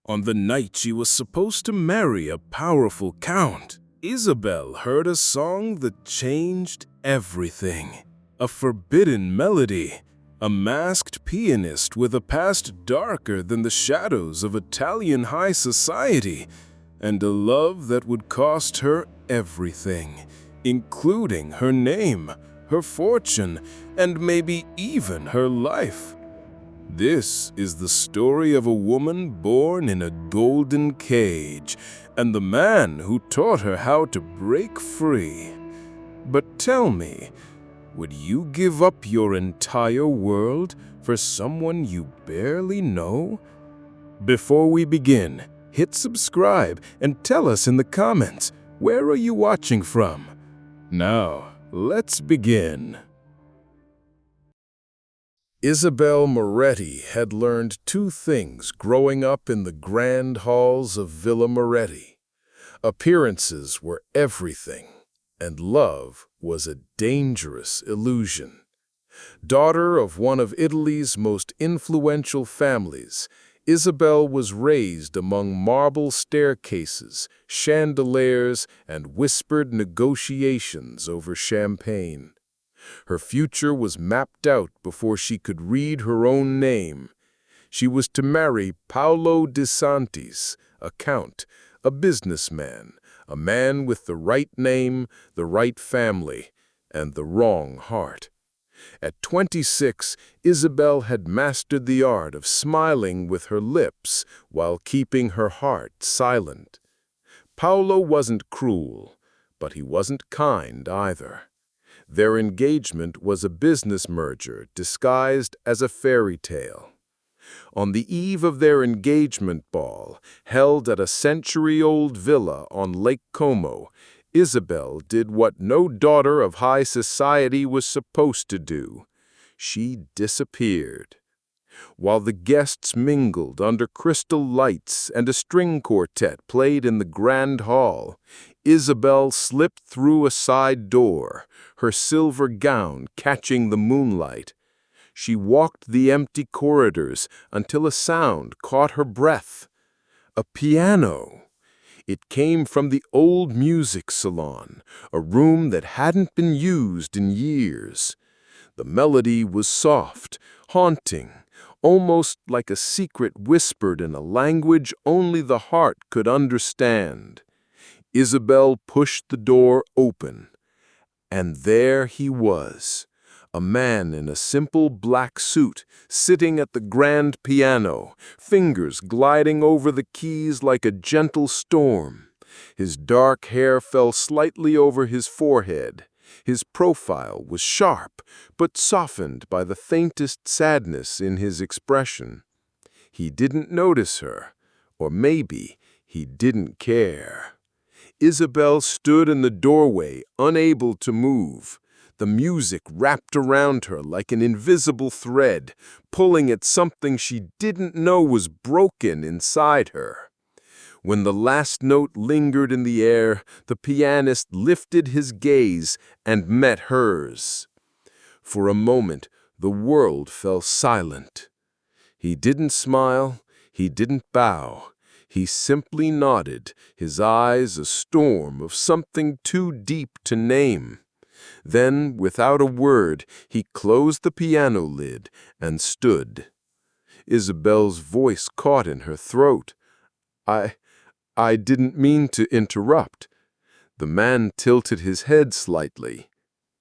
On the night she was supposed to marry a powerful count, Isabelle heard a song that changed everything. A forbidden melody, a masked pianist with a past darker than the shadows of Italian high society, and a love that would cost her everything, including her name, her fortune, and maybe even her life. This is the story of a woman born in a golden cage and the man who taught her how to break free. But tell me, would you give up your entire world for someone you barely know? Before we begin, hit subscribe and tell us in the comments, where are you watching from? Now, let's begin. Isabelle Moretti had learned two things growing up in the grand halls of Villa Moretti. Appearances were everything, and love was a dangerous illusion. Daughter of one of Italy's most influential families, Isabelle was raised among marble staircases, chandeliers, and whispered negotiations over champagne. Her future was mapped out before she could read her own name. She was to marry Paolo de Santis, a count, a businessman, a man with the right name, the right family, and the wrong heart. At 26, Isabelle had mastered the art of smiling with her lips while keeping her heart silent. Paolo wasn't cruel, but he wasn't kind either. Their engagement was a business merger disguised as a fairy tale. On the eve of their engagement ball, held at a century-old villa on Lake Como, Isabelle did what no daughter of high society was supposed to do. She disappeared. While the guests mingled under crystal lights and a string quartet played in the grand hall, Isabelle slipped through a side door, her silver gown catching the moonlight. She walked the empty corridors until a sound caught her breath. A piano. It came from the old music salon, a room that hadn't been used in years. The melody was soft, haunting, almost like a secret whispered in a language only the heart could understand. Isabelle pushed the door open, and there he was, a man in a simple black suit, sitting at the grand piano, fingers gliding over the keys like a gentle storm. His dark hair fell slightly over his forehead. His profile was sharp, but softened by the faintest sadness in his expression. He didn't notice her, or maybe he didn't care. Isabelle stood in the doorway, unable to move. The music wrapped around her like an invisible thread, pulling at something she didn't know was broken inside her. When the last note lingered in the air, the pianist lifted his gaze and met hers. For a moment, the world fell silent. He didn't smile, he didn't bow. He simply nodded, his eyes a storm of something too deep to name. Then, without a word, he closed the piano lid and stood. Isabelle's voice caught in her throat. I didn't mean to interrupt." The man tilted his head slightly.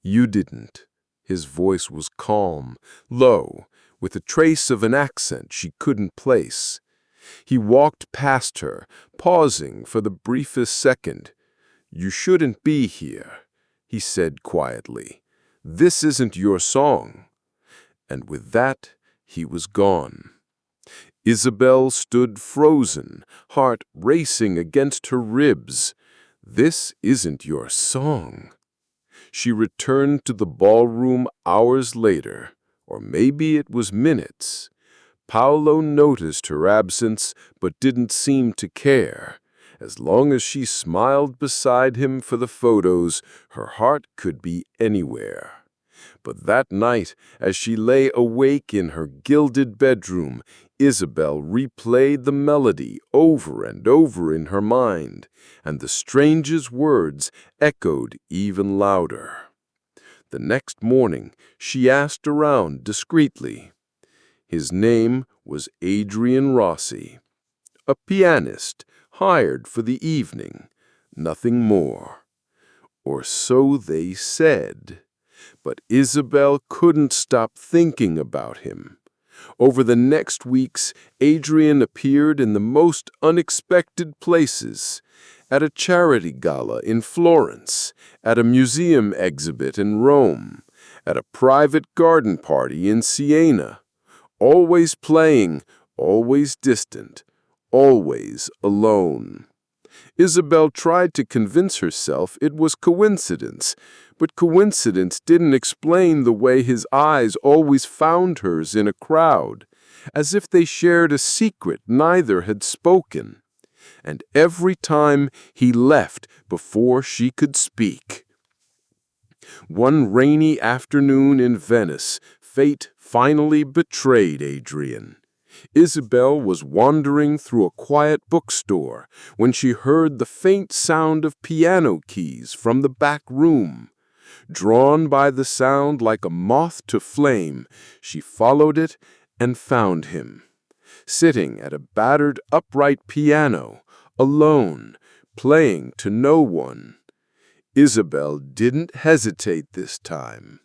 "You didn't." His voice was calm, low, with a trace of an accent she couldn't place. He walked past her, pausing for the briefest second. "You shouldn't be here," he said quietly. "This isn't your song." And with that, he was gone. Isabelle stood frozen, heart racing against her ribs. "This isn't your song." She returned to the ballroom hours later, or maybe it was minutes. Paolo noticed her absence, but didn't seem to care. As long as she smiled beside him for the photos, her heart could be anywhere. But that night, as she lay awake in her gilded bedroom, Isabelle replayed the melody over and over in her mind, and the strangest words echoed even louder. The next morning, she asked around discreetly. His name was Adrian Rossi, a pianist hired for the evening, nothing more. Or so they said. But Isabelle couldn't stop thinking about him. Over the next weeks, Adrian appeared in the most unexpected places. At a charity gala in Florence, at a museum exhibit in Rome, at a private garden party in Siena. Always playing, always distant, always alone. Isabelle tried to convince herself it was coincidence, but coincidence didn't explain the way his eyes always found hers in a crowd, as if they shared a secret neither had spoken. And every time he left before she could speak. One rainy afternoon in Venice, fate finally betrayed Adrian. Isabelle was wandering through a quiet bookstore when she heard the faint sound of piano keys from the back room. Drawn by the sound like a moth to flame, she followed it and found him, sitting at a battered upright piano, alone, playing to no one. Isabelle didn't hesitate this time.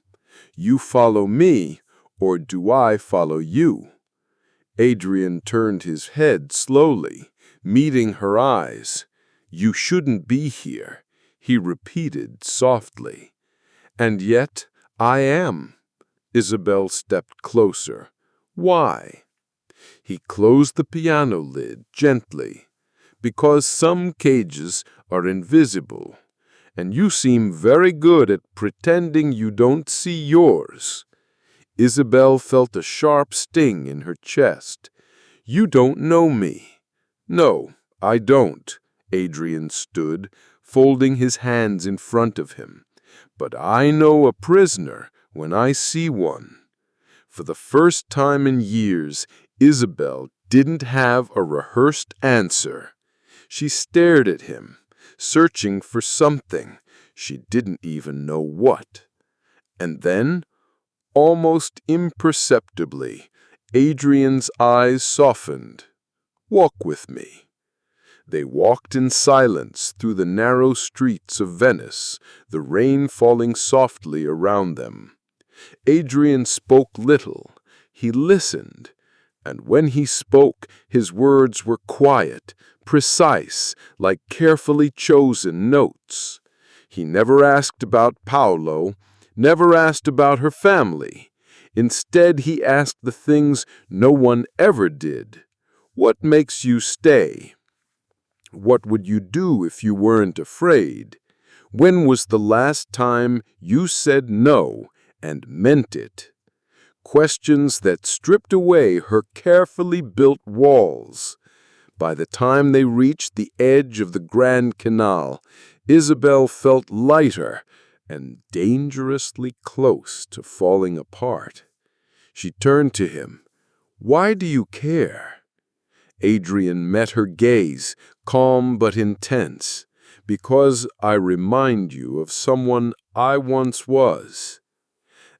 You follow me, or do I follow you? Adrian turned his head slowly, meeting her eyes. You shouldn't be here, he repeated softly. And yet I am. Isabelle stepped closer. Why? He closed the piano lid gently. Because some cages are invisible, and you seem very good at pretending you don't see yours. Isabelle felt a sharp sting in her chest. You don't know me. No, I don't. Adrian stood, folding his hands in front of him. But I know a prisoner when I see one. For the first time in years, Isabelle didn't have a rehearsed answer. She stared at him, searching for something. She didn't even know what. And then, almost imperceptibly, Adrian's eyes softened. Walk with me. They walked in silence through the narrow streets of Venice, the rain falling softly around them. Adrian spoke little. He listened. And when he spoke, his words were quiet, precise, like carefully chosen notes. He never asked about Paolo, never asked about her family. Instead, he asked the things no one ever did. What makes you stay? What would you do if you weren't afraid? When was the last time you said no and meant it? Questions that stripped away her carefully built walls. By the time they reached the edge of the Grand Canal, Isabelle felt lighter and dangerously close to falling apart. She turned to him. Why do you care? Adrian met her gaze, calm but intense. Because I remind you of someone I once was.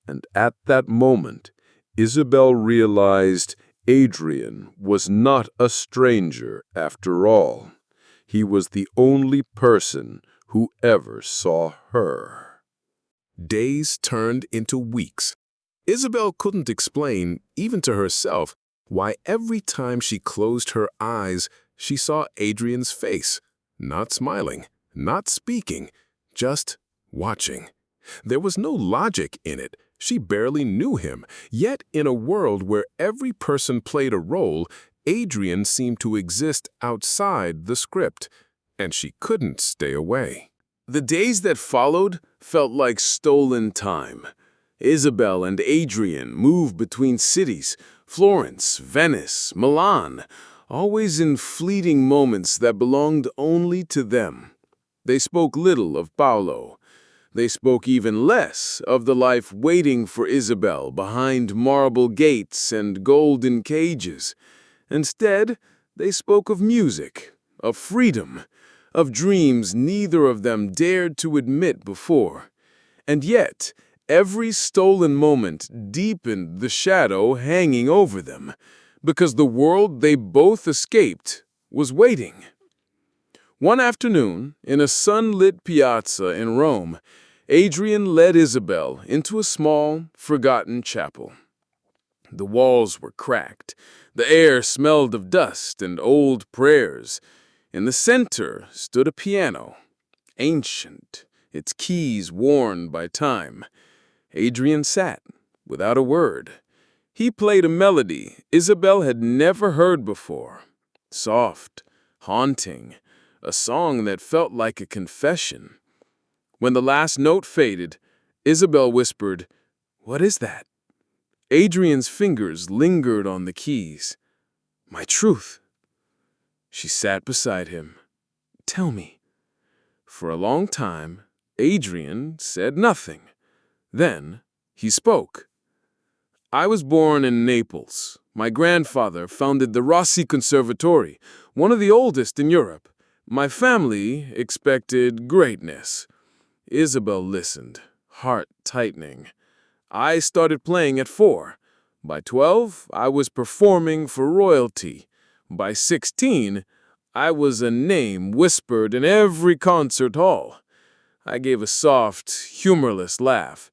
And at that moment, Isabelle realized Adrian was not a stranger after all. He was the only person who ever saw her. Days turned into weeks. Isabelle couldn't explain, even to herself, why every time she closed her eyes, she saw Adrian's face, not smiling, not speaking, just watching. There was no logic in it. She barely knew him, yet in a world where every person played a role, Adrian seemed to exist outside the script, and she couldn't stay away. The days that followed felt like stolen time. Isabelle and Adrian moved between cities, Florence, Venice, Milan, always in fleeting moments that belonged only to them. They spoke little of Paolo. They spoke even less of the life waiting for Isabelle behind marble gates and golden cages. Instead, they spoke of music, of freedom, of dreams neither of them dared to admit before. And yet, every stolen moment deepened the shadow hanging over them, because the world they both escaped was waiting. One afternoon, in a sunlit piazza in Rome, Adrian led Isabelle into a small, forgotten chapel. The walls were cracked. The air smelled of dust and old prayers. In the center stood a piano, ancient, its keys worn by time. Adrian sat, without a word. He played a melody Isabelle had never heard before. Soft, haunting, a song that felt like a confession. When the last note faded, Isabelle whispered, "What is that?" Adrian's fingers lingered on the keys. "My truth." She sat beside him. "Tell me." For a long time, Adrian said nothing. Then he spoke. "I was born in Naples. My grandfather founded the Rossi Conservatory, one of the oldest in Europe. My family expected greatness." Isabelle listened, heart tightening. "I started playing at 4. By 12, I was performing for royalty. By 16, I was a name whispered in every concert hall." I gave a soft, humorless laugh.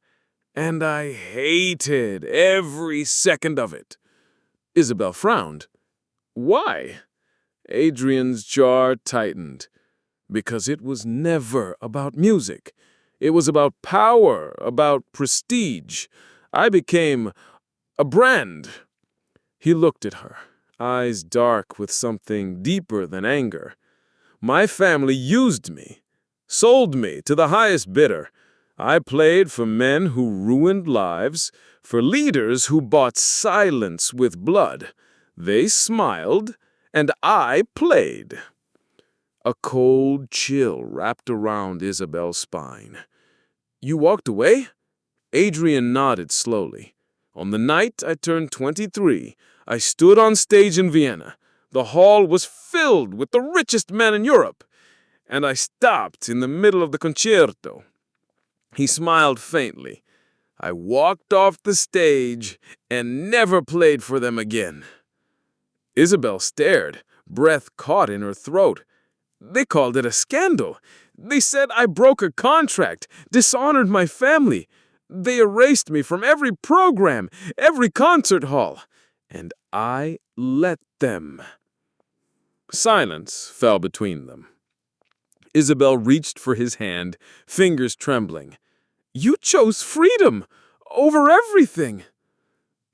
"And I hated every second of it." Isabelle frowned. "Why?" Adrian's jaw tightened. "Because it was never about music. It was about power, about prestige. I became a brand." He looked at her, eyes dark with something deeper than anger. "My family used me, sold me to the highest bidder. I played for men who ruined lives, for leaders who bought silence with blood. They smiled, and I played." A cold chill wrapped around Isabelle's spine. "You walked away?" Adrian nodded slowly. "On the night I turned 23, I stood on stage in Vienna. The hall was filled with the richest men in Europe. And I stopped in the middle of the concerto." He smiled faintly. "I walked off the stage and never played for them again." Isabelle stared, breath caught in her throat. "They called it a scandal. They said I broke a contract, dishonored my family. They erased me from every program, every concert hall. And I let them." Silence fell between them. Isabelle reached for his hand, fingers trembling. "You chose freedom over everything."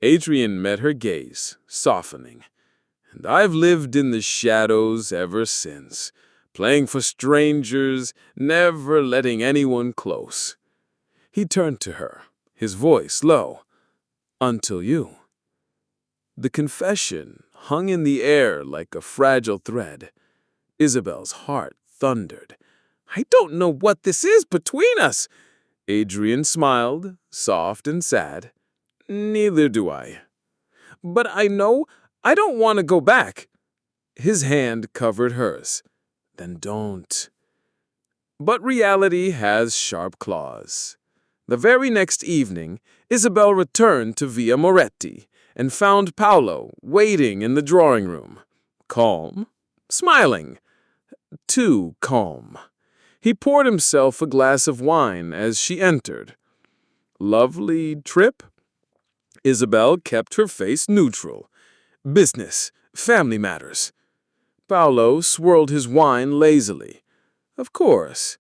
Adrian met her gaze, softening. "And I've lived in the shadows ever since, playing for strangers, never letting anyone close." He turned to her, his voice low. "Until you." The confession hung in the air like a fragile thread. Isabelle's heart thundered. "I don't know what this is between us." Adrian smiled, soft and sad. "Neither do I." "But I know I don't want to go back." His hand covered hers. "Then don't." But reality has sharp claws. The very next evening, Isabelle returned to Via Moretti and found Paolo waiting in the drawing room. Calm, smiling. Too calm. He poured himself a glass of wine as she entered. "Lovely trip?" Isabelle kept her face neutral. "Business, family matters." Paolo swirled his wine lazily. "Of course.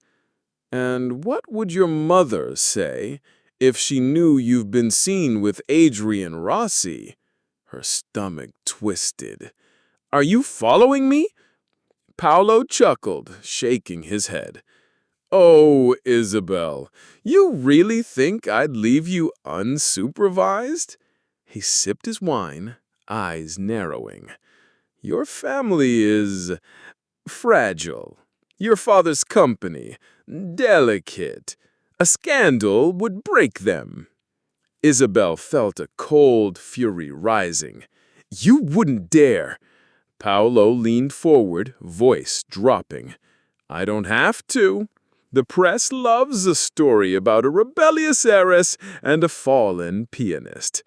And what would your mother say if she knew you've been seen with Adrian Rossi?" Her stomach twisted. "Are you following me?" Paolo chuckled, shaking his head. "Oh, Isabelle, you really think I'd leave you unsupervised?" He sipped his wine, eyes narrowing. "Your family is fragile. Your father's company, delicate. A scandal would break them." Isabelle felt a cold fury rising. "You wouldn't dare!" Paolo leaned forward, voice dropping. I don't have to. The press loves a story about a rebellious heiress and a fallen pianist.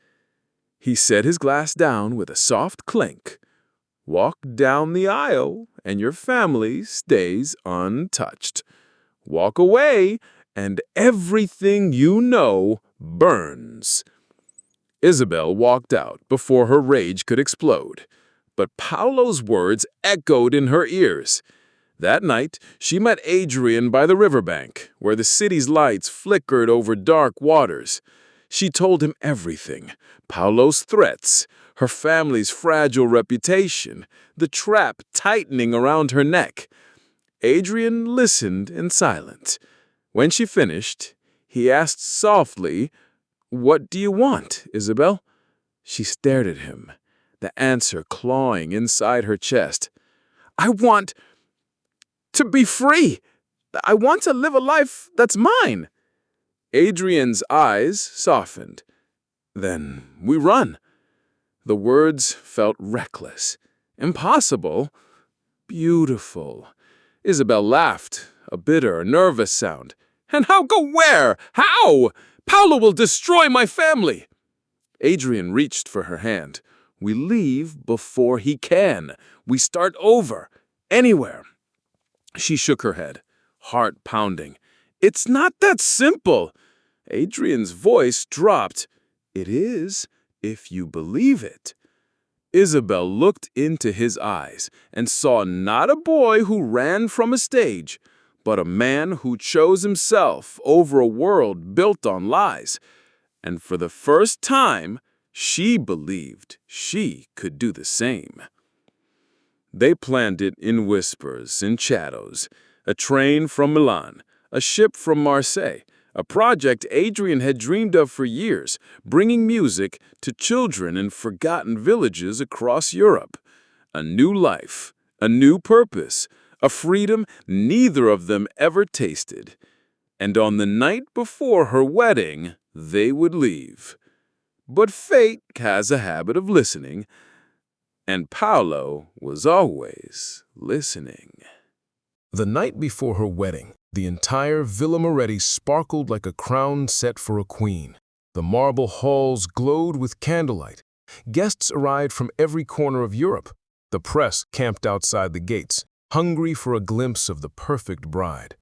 He set his glass down with a soft clink. Walk down the aisle, and your family stays untouched. Walk away, and everything you know burns. Isabelle walked out before her rage could explode, but Paolo's words echoed in her ears. That night, she met Adrian by the riverbank, where the city's lights flickered over dark waters. She told him everything: Paolo's threats, her family's fragile reputation, the trap tightening around her neck. Adrian listened in silence. When she finished, he asked softly, "What do you want, Isabelle?" She stared at him, the answer clawing inside her chest. "I want to be free. I want to live a life that's mine." Adrian's eyes softened. "Then we run." The words felt reckless, impossible, beautiful. Isabelle laughed, a bitter, nervous sound. "And how go where? How? Paolo will destroy my family." Adrian reached for her hand. "We leave before he can. We start over. Anywhere." She shook her head, heart pounding. "It's not that simple." Adrian's voice dropped. "It is, if you believe it." Isabelle looked into his eyes and saw not a boy who ran from a stage, but a man who chose himself over a world built on lies. And for the first time, she believed she could do the same. They planned it in whispers, in shadows. A train from Milan, a ship from Marseille, a project Adrian had dreamed of for years, bringing music to children in forgotten villages across Europe. A new life, a new purpose, a freedom neither of them ever tasted. And on the night before her wedding, they would leave. But fate has a habit of listening, and Paolo was always listening. The night before her wedding, the entire Villa Moretti sparkled like a crown set for a queen. The marble halls glowed with candlelight. Guests arrived from every corner of Europe. The press camped outside the gates, hungry for a glimpse of the perfect bride.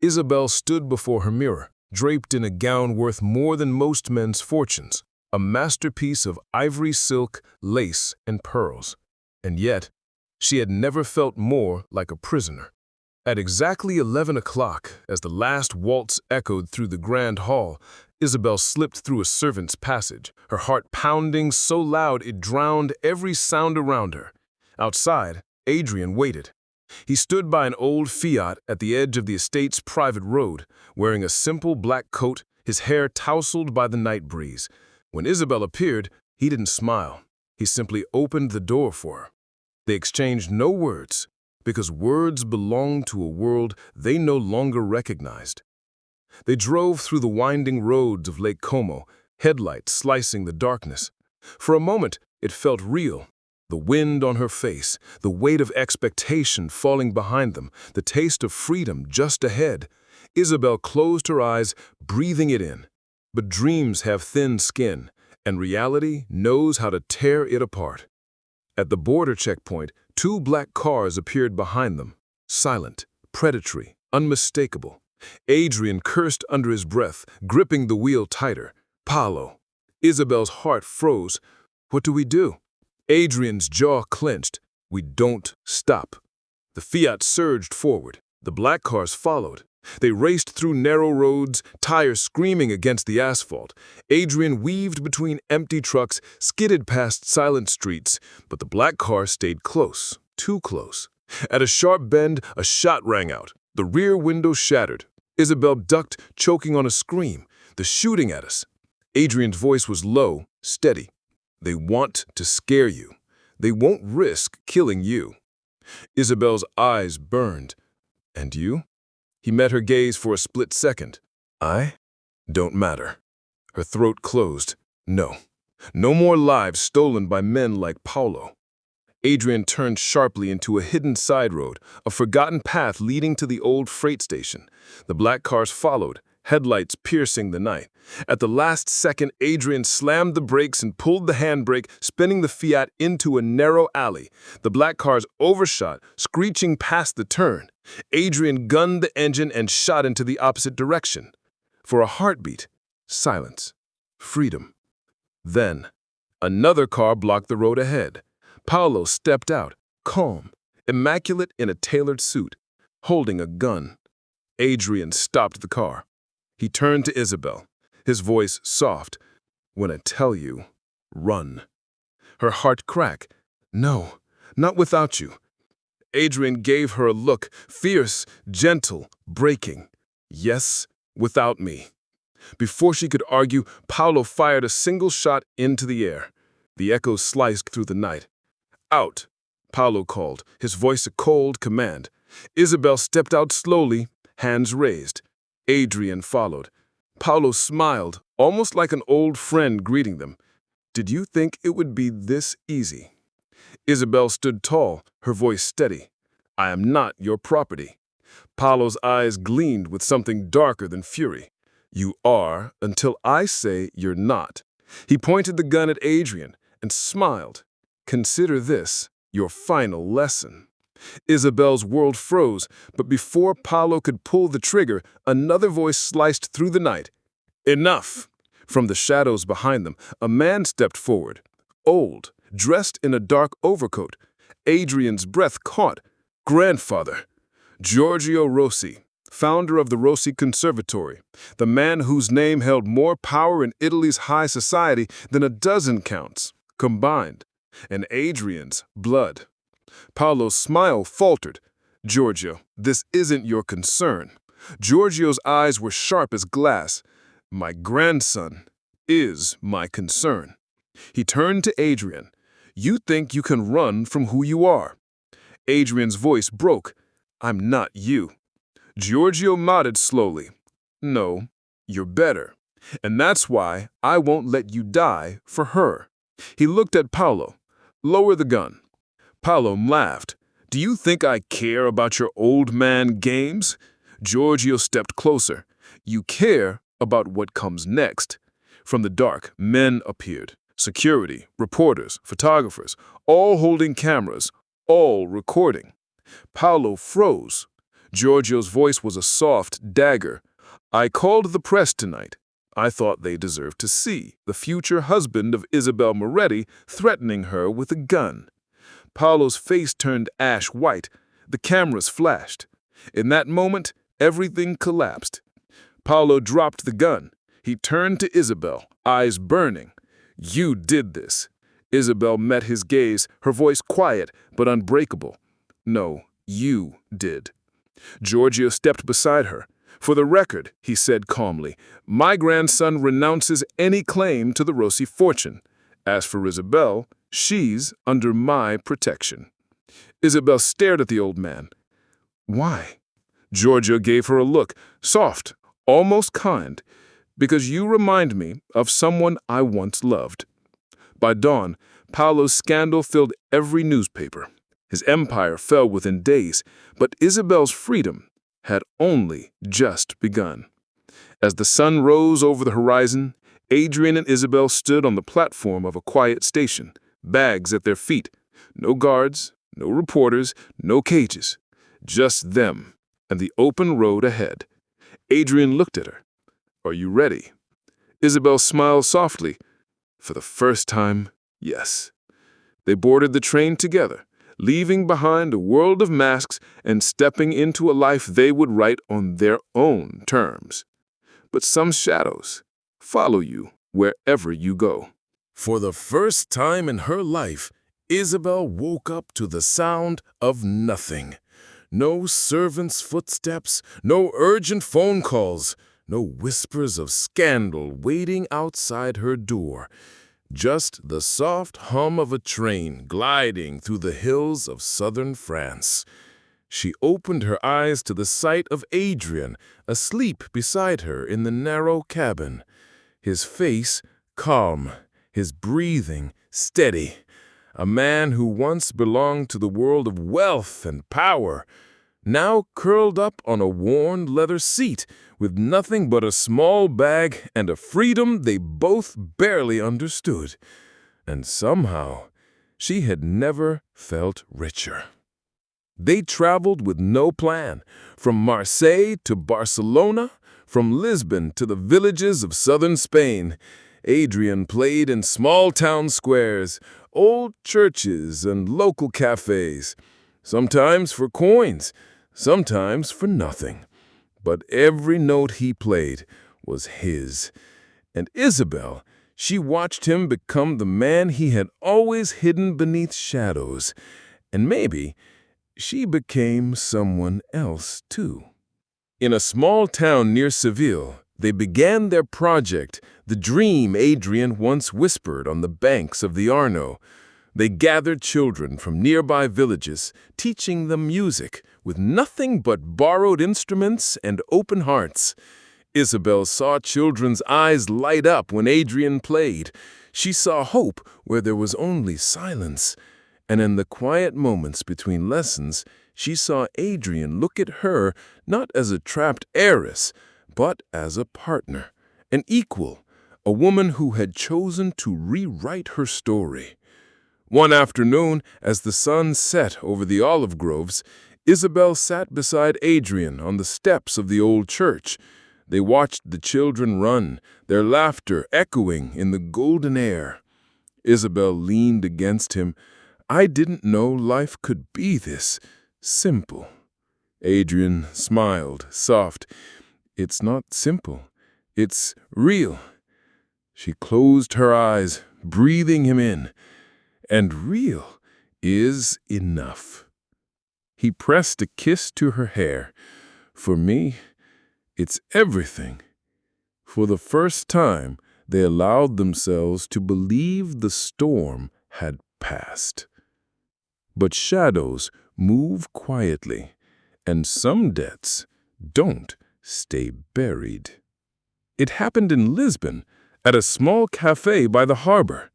Isabelle stood before her mirror, draped in a gown worth more than most men's fortunes, a masterpiece of ivory silk, lace, and pearls. And yet, she had never felt more like a prisoner. At exactly 11 o'clock, as the last waltz echoed through the grand hall, Isabelle slipped through a servant's passage, her heart pounding so loud it drowned every sound around her. Outside, Adrian waited. He stood by an old Fiat at the edge of the estate's private road, wearing a simple black coat, his hair tousled by the night breeze. When Isabelle appeared, he didn't smile. He simply opened the door for her. They exchanged no words, because words belonged to a world they no longer recognized. They drove through the winding roads of Lake Como, headlights slicing the darkness. For a moment, it felt real. The wind on her face, the weight of expectation falling behind them, the taste of freedom just ahead. Isabelle closed her eyes, breathing it in. But dreams have thin skin, and reality knows how to tear it apart. At the border checkpoint, 2 black cars appeared behind them, silent, predatory, unmistakable. Adrian cursed under his breath, gripping the wheel tighter. Paolo. Isabelle's heart froze. What do we do? Adrian's jaw clenched. We don't stop. The Fiat surged forward. The black cars followed. They raced through narrow roads, tires screaming against the asphalt. Adrian weaved between empty trucks, skidded past silent streets, but the black car stayed close, too close. At a sharp bend, a shot rang out. The rear window shattered. Isabelle ducked, choking on a scream. They're shooting at us. Adrian's voice was low, steady. They want to scare you. They won't risk killing you. Isabelle's eyes burned. And you? He met her gaze for a split second. I don't matter. Her throat closed. No. No more lives stolen by men like Paolo. Adrian turned sharply into a hidden side road, a forgotten path leading to the old freight station. The black cars followed, headlights piercing the night. At the last second, Adrian slammed the brakes and pulled the handbrake, spinning the Fiat into a narrow alley. The black cars overshot, screeching past the turn. Adrian gunned the engine and shot into the opposite direction. For a heartbeat, silence, freedom. Then, another car blocked the road ahead. Paolo stepped out, calm, immaculate in a tailored suit, holding a gun. Adrian stopped the car. He turned to Isabelle, his voice soft. "When I tell you, run." Her heart cracked. "No, not without you." Adrian gave her a look, fierce, gentle, breaking. "Yes, without me." Before she could argue, Paolo fired a single shot into the air. The echoes sliced through the night. "Out," Paolo called, his voice a cold command. Isabelle stepped out slowly, hands raised. Adrian followed. Paolo smiled, almost like an old friend greeting them. "Did you think it would be this easy?" Isabelle stood tall, her voice steady. "I am not your property." Paolo's eyes gleamed with something darker than fury. "You are until I say you're not." He pointed the gun at Adrian and smiled. "Consider this your final lesson." Isabelle's world froze, but before Paolo could pull the trigger, another voice sliced through the night. "Enough!" From the shadows behind them, a man stepped forward, old, dressed in a dark overcoat. Adrian's breath caught. "Grandfather." Giorgio Rossi, founder of the Rossi Conservatory, the man whose name held more power in Italy's high society than a dozen counts combined. And Adrian's blood. Paolo's smile faltered. "Giorgio, this isn't your concern." Giorgio's eyes were sharp as glass. "My grandson is my concern." He turned to Adrian. "You think you can run from who you are." Adrian's voice broke. "I'm not you." Giorgio nodded slowly. "No, you're better. And that's why I won't let you die for her." He looked at Paolo. "Lower the gun." Paolo laughed. "Do you think I care about your old man games?" Giorgio stepped closer. "You care about what comes next." From the dark, men appeared. Security, reporters, photographers, all holding cameras, all recording. Paolo froze. Giorgio's voice was a soft dagger. "I called the press tonight. I thought they deserved to see the future husband of Isabelle Moretti threatening her with a gun." Paolo's face turned ash white. The cameras flashed. In that moment, everything collapsed. Paolo dropped the gun. He turned to Isabelle, eyes burning. "You did this." Isabelle met his gaze, her voice quiet but unbreakable. "No, you did." Giorgio stepped beside her. "For the record," he said calmly, "my grandson renounces any claim to the Rossi fortune. As for Isabelle, she's under my protection." Isabelle stared at the old man. "Why?" Giorgio gave her a look, soft, almost kind. "Because you remind me of someone I once loved." By dawn, Paolo's scandal filled every newspaper. His empire fell within days, but Isabelle's freedom had only just begun. As the sun rose over the horizon, Adrian and Isabelle stood on the platform of a quiet station, bags at their feet. No guards, no reporters, no cages. Just them and the open road ahead. Adrian looked at her. "Are you ready?" Isabelle smiled softly. "For the first time, yes." They boarded the train together, leaving behind a world of masks and stepping into a life they would write on their own terms. But some shadows follow you wherever you go. For the first time in her life, Isabelle woke up to the sound of nothing. No servant's footsteps, no urgent phone calls, no whispers of scandal waiting outside her door. Just the soft hum of a train gliding through the hills of southern France. She opened her eyes to the sight of Adrian, asleep beside her in the narrow cabin. His face calm, his breathing steady. A man who once belonged to the world of wealth and power, now curled up on a worn leather seat with nothing but a small bag and a freedom they both barely understood. And somehow, she had never felt richer. They traveled with no plan, from Marseille to Barcelona, from Lisbon to the villages of southern Spain. Adrian played in small town squares, old churches, and local cafes, sometimes for coins, sometimes for nothing. But every note he played was his. And Isabelle, she watched him become the man he had always hidden beneath shadows. And maybe she became someone else, too. In a small town near Seville, they began their project, the dream Adrian once whispered on the banks of the Arno. They gathered children from nearby villages, teaching them music with nothing but borrowed instruments and open hearts. Isabelle saw children's eyes light up when Adrian played. She saw hope where there was only silence. And in the quiet moments between lessons, she saw Adrian look at her not as a trapped heiress, but as a partner, an equal, a woman who had chosen to rewrite her story. One afternoon, as the sun set over the olive groves, Isabelle sat beside Adrian on the steps of the old church. They watched the children run, their laughter echoing in the golden air. Isabelle leaned against him. "I didn't know life could be this simple." Adrian smiled, soft. "It's not simple. It's real." She closed her eyes, breathing him in. "And real is enough." He pressed a kiss to her hair. "For me, it's everything." For the first time, they allowed themselves to believe the storm had passed. But shadows move quietly, and some debts don't stay buried. It happened in Lisbon, at a small cafe by the harbor.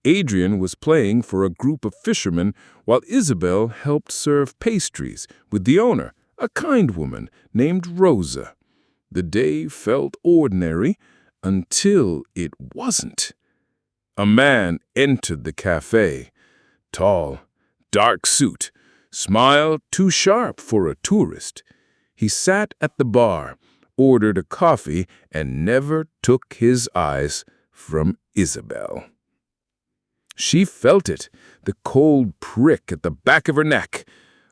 Adrian was playing for a group of fishermen while Isabelle helped serve pastries with the owner, a kind woman named Rosa. The day felt ordinary until it wasn't. A man entered the cafe, tall, dark suit, smile too sharp for a tourist. He sat at the bar, ordered a coffee, and never took his eyes from Isabelle. She felt it, the cold prick at the back of her neck.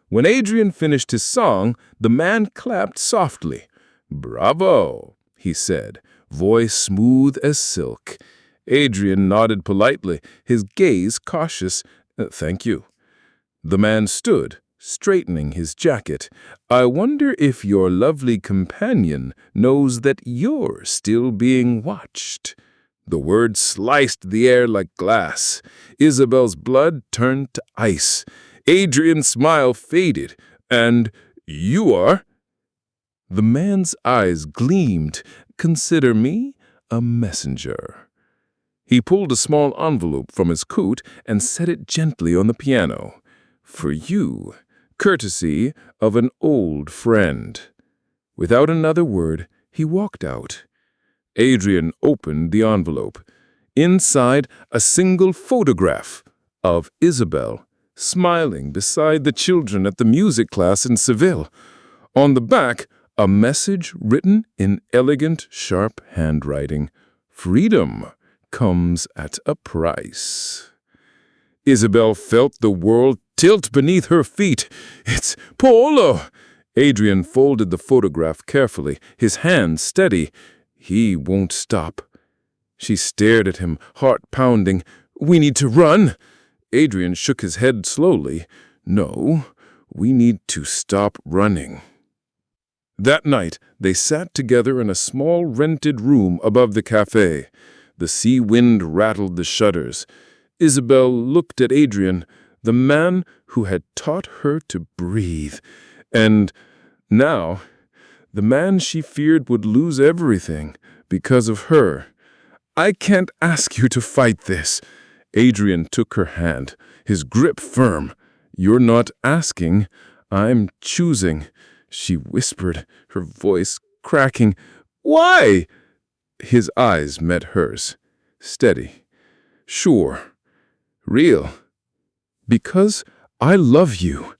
When Adrian finished his song, the man clapped softly. "Bravo," he said, voice smooth as silk. Adrian nodded politely, his gaze cautious. "Thank you." The man stood, straightening his jacket. "I wonder if your lovely companion knows that you're still being watched." The words sliced the air like glass. Isabelle's blood turned to ice. Adrian's smile faded. "And you are?" The man's eyes gleamed. "Consider me a messenger." He pulled a small envelope from his coat and set it gently on the piano. "For you, courtesy of an old friend." Without another word, he walked out. Adrian opened the envelope. Inside, a single photograph of Isabelle, smiling beside the children at the music class in Seville. On the back, a message written in elegant, sharp handwriting. "Freedom comes at a price." Isabelle felt the world tilt beneath her feet. "It's Paolo!" Adrian folded the photograph carefully, his hand steady. "He won't stop." She stared at him, heart pounding. "We need to run." Adrian shook his head slowly. "No, we need to stop running." That night, they sat together in a small rented room above the cafe. The sea wind rattled the shutters. Isabelle looked at Adrian, the man who had taught her to breathe. And now, the man she feared would lose everything because of her. "I can't ask you to fight this." Adrian took her hand, his grip firm. "You're not asking, I'm choosing," she whispered, her voice cracking. "Why?" His eyes met hers, steady, sure, real. "Because I love you."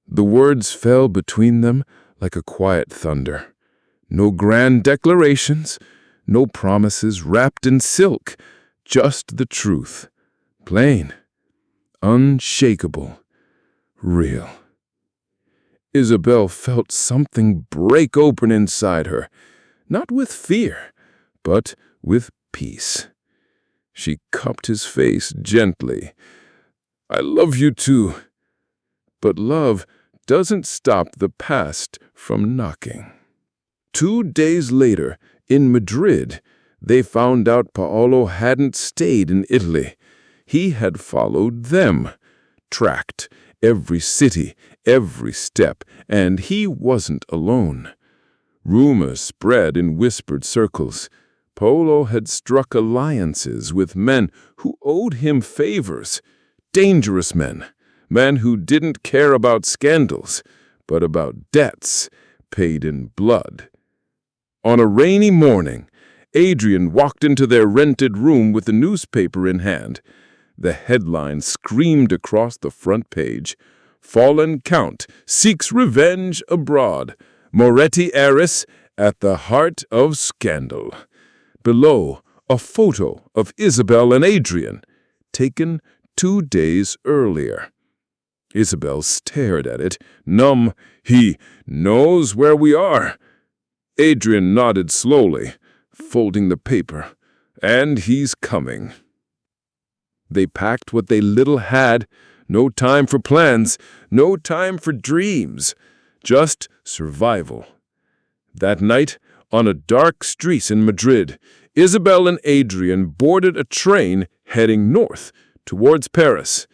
The words fell between them like a quiet thunder. No grand declarations, no promises wrapped in silk, just the truth. Plain, unshakable, real. Isabelle felt something break open inside her, not with fear, but with peace. She cupped his face gently. "I love you too." But love doesn't stop the past from knocking. 2 days later, in Madrid, they found out Paolo hadn't stayed in Italy. He had followed them, tracked every city, every step, and he wasn't alone. Rumors spread in whispered circles. Paolo had struck alliances with men who owed him favors, dangerous men who didn't care about scandals, but about debts paid in blood. On a rainy morning, Adrian walked into their rented room with a newspaper in hand. The headline screamed across the front page, "Fallen Count seeks revenge abroad. Moretti heiress at the heart of scandal." Below, a photo of Isabelle and Adrian, taken 2 days earlier. Isabelle stared at it, numb. "He knows where we are." Adrian nodded slowly, folding the paper. "And he's coming." They packed what they little had. No time for plans, no time for dreams, just survival. That night, on a dark street in Madrid, Isabelle and Adrian boarded a train heading north towards Paris,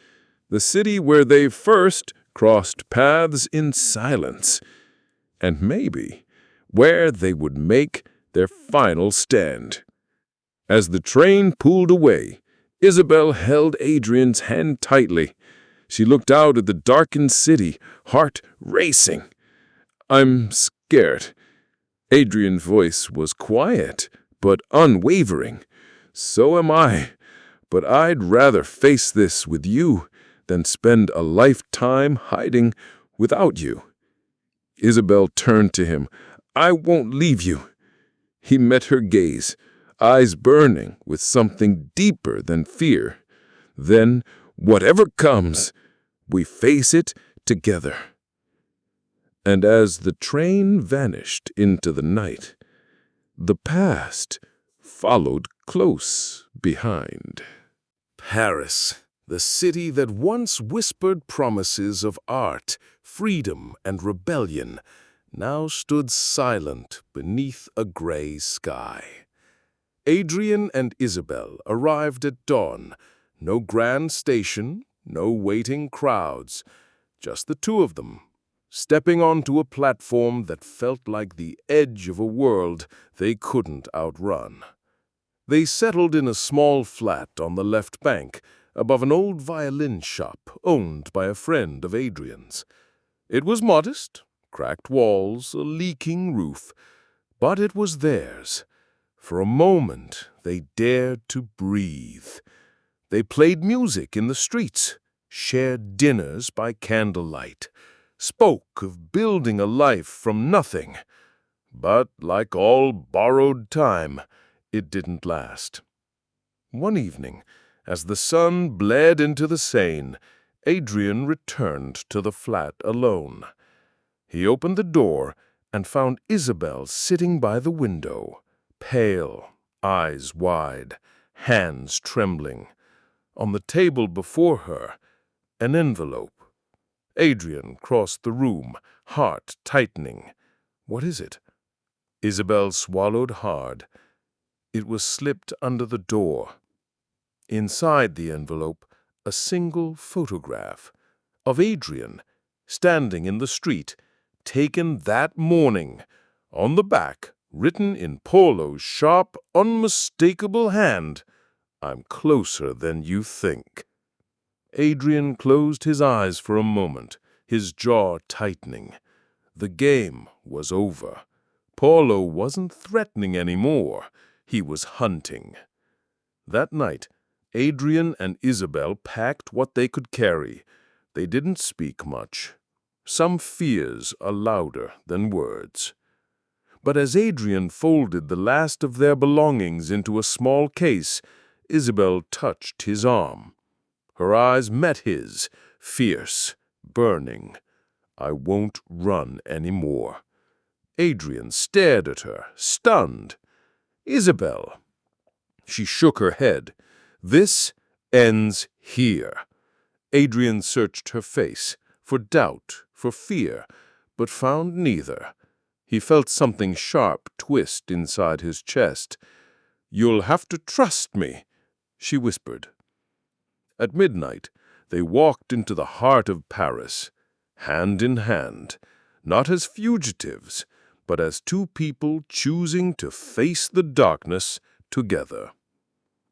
the city where they first crossed paths in silence, and maybe where they would make their final stand. As the train pulled away, Isabelle held Adrian's hand tightly. She looked out at the darkened city, heart racing. "I'm scared." Adrian's voice was quiet, but unwavering. "So am I, but I'd rather face this with you than spend a lifetime hiding without you." Isabelle turned to him. "I won't leave you." He met her gaze, eyes burning with something deeper than fear. "Then, whatever comes, we face it together." And as the train vanished into the night, the past followed close behind. Paris, the city that once whispered promises of art, freedom, and rebellion, now stood silent beneath a gray sky. Adrian and Isabelle arrived at dawn. No grand station, no waiting crowds, just the two of them, stepping onto a platform that felt like the edge of a world they couldn't outrun. They settled in a small flat on the left bank, above an old violin shop owned by a friend of Adrian's. It was modest, cracked walls, a leaking roof, but it was theirs. For a moment, they dared to breathe. They played music in the streets, shared dinners by candlelight, spoke of building a life from nothing. But like all borrowed time, it didn't last. One evening, as the sun bled into the Seine, Adrian returned to the flat alone. He opened the door and found Isabelle sitting by the window, pale, eyes wide, hands trembling. On the table before her, an envelope. Adrian crossed the room, heart tightening. "What is it?" Isabelle swallowed hard. It was slipped under the door. Inside the envelope, a single photograph of Adrian, standing in the street, taken that morning. On the back, written in Paulo's sharp, unmistakable hand, "I'm closer than you think." Adrian closed his eyes for a moment, his jaw tightening. The game was over. Paulo wasn't threatening anymore. He was hunting. That night, Adrian and Isabelle packed what they could carry. They didn't speak much. Some fears are louder than words. But as Adrian folded the last of their belongings into a small case, Isabelle touched his arm. Her eyes met his, fierce, burning. "I won't run anymore." Adrian stared at her, stunned. "Isabelle." She shook her head. "This ends here." Adrian searched her face, for doubt, for fear, but found neither. He felt something sharp twist inside his chest. "You'll have to trust me," she whispered. At midnight, they walked into the heart of Paris, hand in hand, not as fugitives, but as two people choosing to face the darkness together.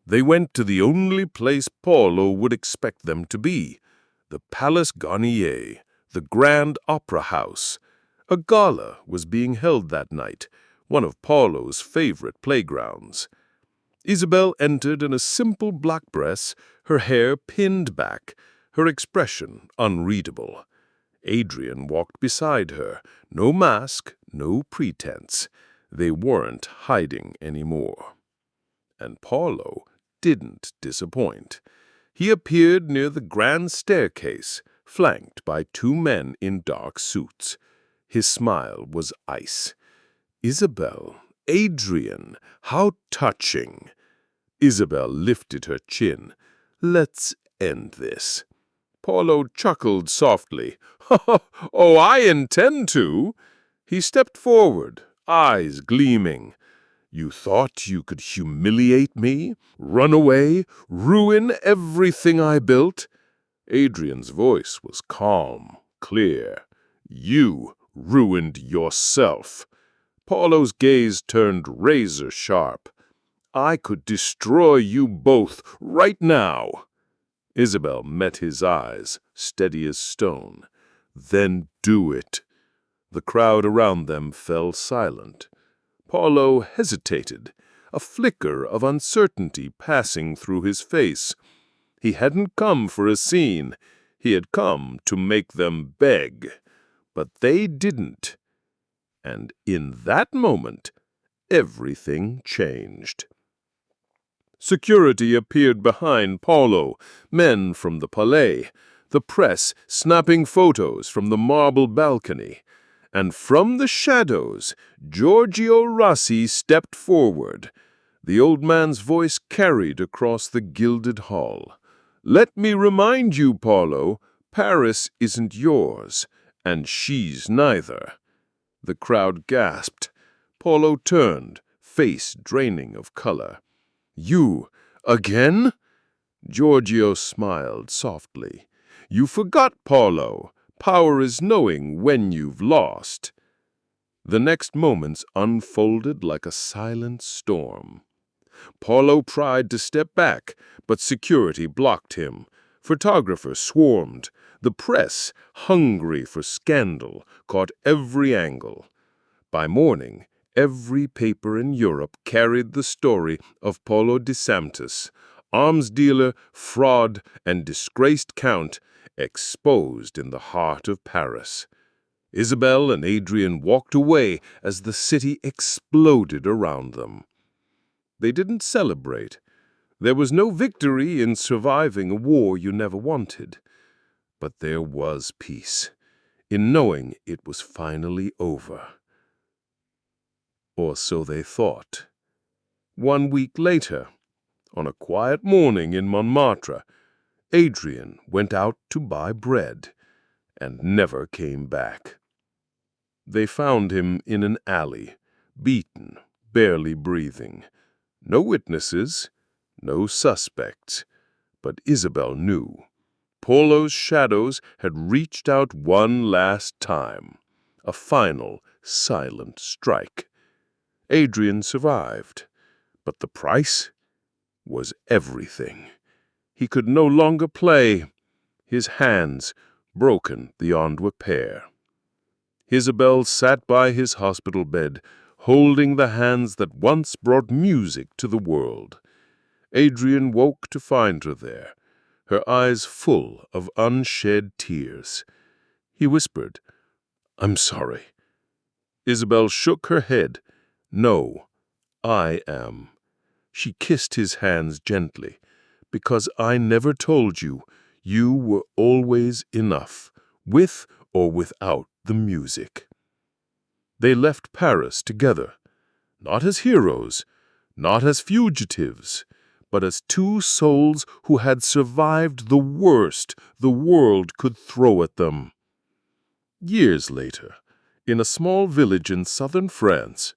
They went to the only place Paulo would expect them to be, the Palace Garnier, the Grand Opera House. A gala was being held that night, one of Paulo's favorite playgrounds. Isabelle entered in a simple black dress, her hair pinned back, her expression unreadable. Adrian walked beside her, no mask, no pretense. They weren't hiding anymore. And Paulo didn't disappoint. He appeared near the grand staircase, flanked by two men in dark suits. His smile was ice. "Isabelle, Adrian, how touching." Isabelle lifted her chin. "Let's end this." Paulo chuckled softly. "Oh, I intend to." He stepped forward, eyes gleaming. "You thought you could humiliate me, run away, ruin everything I built?" Adrian's voice was calm, clear. "You ruined yourself." Paulo's gaze turned razor sharp. "I could destroy you both right now." Isabelle met his eyes, steady as stone. "Then do it." The crowd around them fell silent. Paulo hesitated, a flicker of uncertainty passing through his face. He hadn't come for a scene. He had come to make them beg. But they didn't. And in that moment, everything changed. Security appeared behind Paulo, men from the Palais, the press snapping photos from the marble balcony. And from the shadows, Giorgio Rossi stepped forward. The old man's voice carried across the gilded hall. "Let me remind you, Paulo, Paris isn't yours, and she's neither." The crowd gasped. Paulo turned, face draining of color. "You, again?" Giorgio smiled softly. "You forgot, Paulo. Power is knowing when you've lost." The next moments unfolded like a silent storm. Paulo tried to step back, but security blocked him. Photographers swarmed. The press, hungry for scandal, caught every angle. By morning, every paper in Europe carried the story of Paulo de Santos, arms dealer, fraud, and disgraced count, exposed in the heart of Paris. Isabelle and Adrian walked away as the city exploded around them. They didn't celebrate. There was no victory in surviving a war you never wanted. But there was peace, in knowing it was finally over. Or so they thought. 1 week later, on a quiet morning in Montmartre, Adrian went out to buy bread and never came back. They found him in an alley, beaten, barely breathing. No witnesses, no suspects, but Isabelle knew. Paulo's shadows had reached out one last time, a final, silent strike. Adrian survived, but the price was everything. He could no longer play. his hands broken beyond repair. Isabelle sat by his hospital bed, holding the hands that once brought music to the world. Adrian woke to find her there, her eyes full of unshed tears. He whispered, "I'm sorry." Isabelle shook her head. "No, I am." She kissed his hands gently. "Because I never told you, you were always enough, with or without the music." They left Paris together, not as heroes, not as fugitives, but as two souls who had survived the worst the world could throw at them. Years later, in a small village in southern France,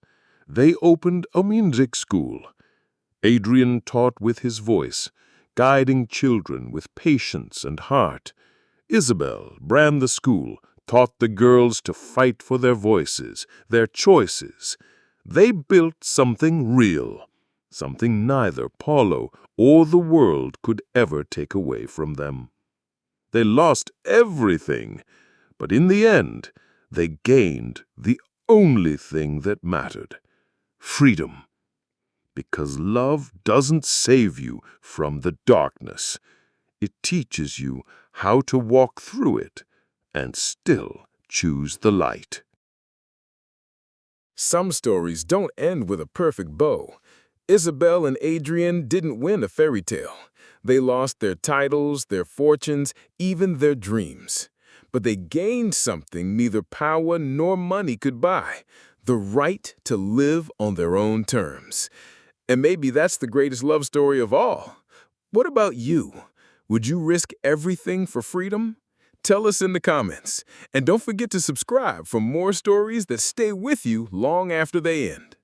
they opened a music school. Adrian taught with his voice, guiding children with patience and heart. Isabelle ran the school, taught the girls to fight for their voices, their choices. They built something real, something neither Paulo or the world could ever take away from them. They lost everything, but in the end, they gained the only thing that mattered: freedom. Because love doesn't save you from the darkness. It teaches you how to walk through it and still choose the light. Some stories don't end with a perfect bow. Isabelle and Adrian didn't win a fairy tale. They lost their titles, their fortunes, even their dreams. But they gained something neither power nor money could buy: the right to live on their own terms. And maybe that's the greatest love story of all. What about you? Would you risk everything for freedom? Tell us in the comments. And don't forget to subscribe for more stories that stay with you long after they end.